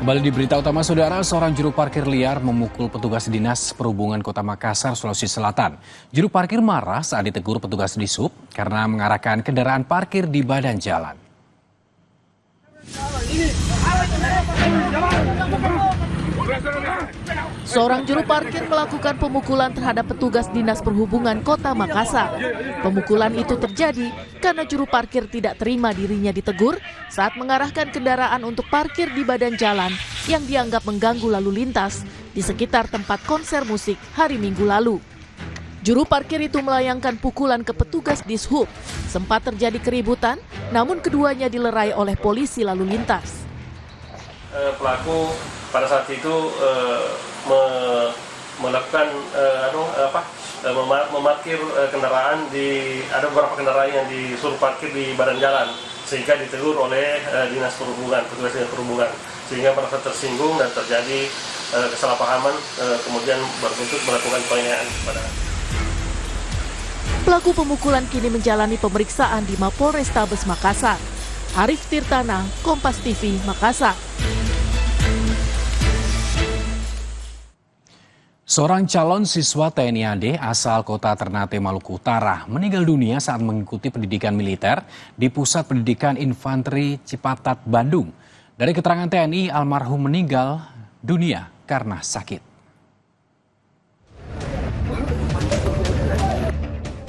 Kembali di berita utama, saudara, seorang juru parkir liar memukul petugas dinas perhubungan Kota Makassar, Sulawesi Selatan. Juru parkir marah saat ditegur petugas Dishub karena mengarahkan kendaraan parkir di badan jalan. Seorang juru parkir melakukan pemukulan terhadap petugas Dinas Perhubungan Kota Makassar. Pemukulan itu terjadi karena juru parkir tidak terima dirinya ditegur saat mengarahkan kendaraan untuk parkir di badan jalan yang dianggap mengganggu lalu lintas di sekitar tempat konser musik hari Minggu lalu. Juru parkir itu melayangkan pukulan ke petugas Dishub. Sempat terjadi keributan, namun keduanya dilerai oleh polisi lalu lintas. Pelaku pada saat itu melakukan memarkir kendaraan ada beberapa kendaraan yang disuruh parkir di badan jalan, sehingga ditegur oleh dinas perhubungan, petugas dinas perhubungan, sehingga merasa tersinggung dan terjadi kesalahpahaman, kemudian berbentuk melakukan penganiayaan kepada. Pelaku pemukulan kini menjalani pemeriksaan di Mapolrestabes Makassar. Arif Tirtana, Kompas TV, Makassar. Seorang calon siswa TNI AD asal kota Ternate, Maluku Utara meninggal dunia saat mengikuti pendidikan militer di Pusat Pendidikan Infanteri Cipatat, Bandung. Dari keterangan TNI, almarhum meninggal dunia karena sakit.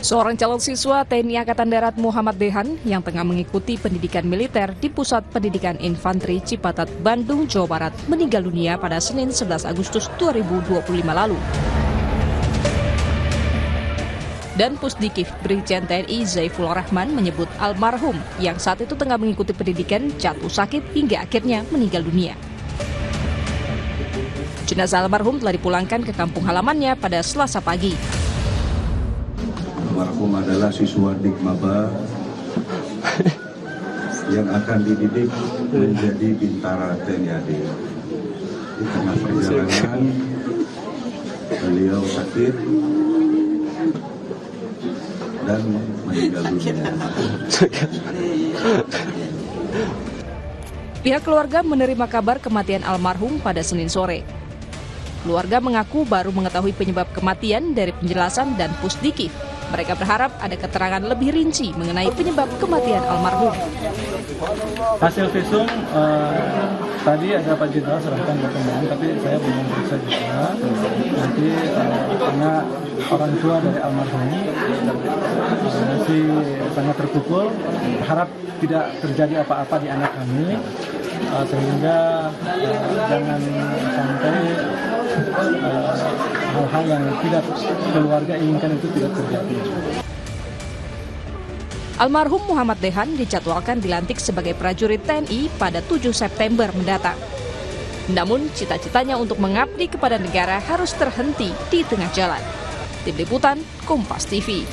Seorang calon siswa TNI Angkatan Darat Muhammad Dehan yang tengah mengikuti pendidikan militer di Pusat Pendidikan Infanteri Cipatat, Bandung, Jawa Barat meninggal dunia pada Senin 11 Agustus 2025 lalu. Dan Pusdikif Brigjen TNI Zaiful Rahman menyebut almarhum yang saat itu tengah mengikuti pendidikan jatuh sakit hingga akhirnya meninggal dunia. Jenazah almarhum telah dipulangkan ke kampung halamannya pada Selasa pagi. Almarhum adalah siswa Dikmaba yang akan dididik menjadi bintara TNI AD. Di tengah perjalanan beliau sakit dan meninggal dunia. Pihak keluarga menerima kabar kematian almarhum pada Senin sore. Keluarga mengaku baru mengetahui penyebab kematian dari penjelasan dan Pusdikif. Mereka berharap ada keterangan lebih rinci mengenai penyebab kematian almarhum. Hasil visum tadi ada Pak Jenderal serahkan ke Kementerian, tapi saya belum periksa juga. Nanti karena orang tua dari almarhum masih sangat terpukul, berharap tidak terjadi apa-apa di anak kami, sehingga jangan sampai hal-hal yang tidak keluarga inginkan itu tidak terjadi. Almarhum Muhammad Dehan dijadwalkan dilantik sebagai prajurit TNI pada 7 September mendatang. Namun cita-citanya untuk mengabdi kepada negara harus terhenti di tengah jalan. Tim Liputan, Kompas TV.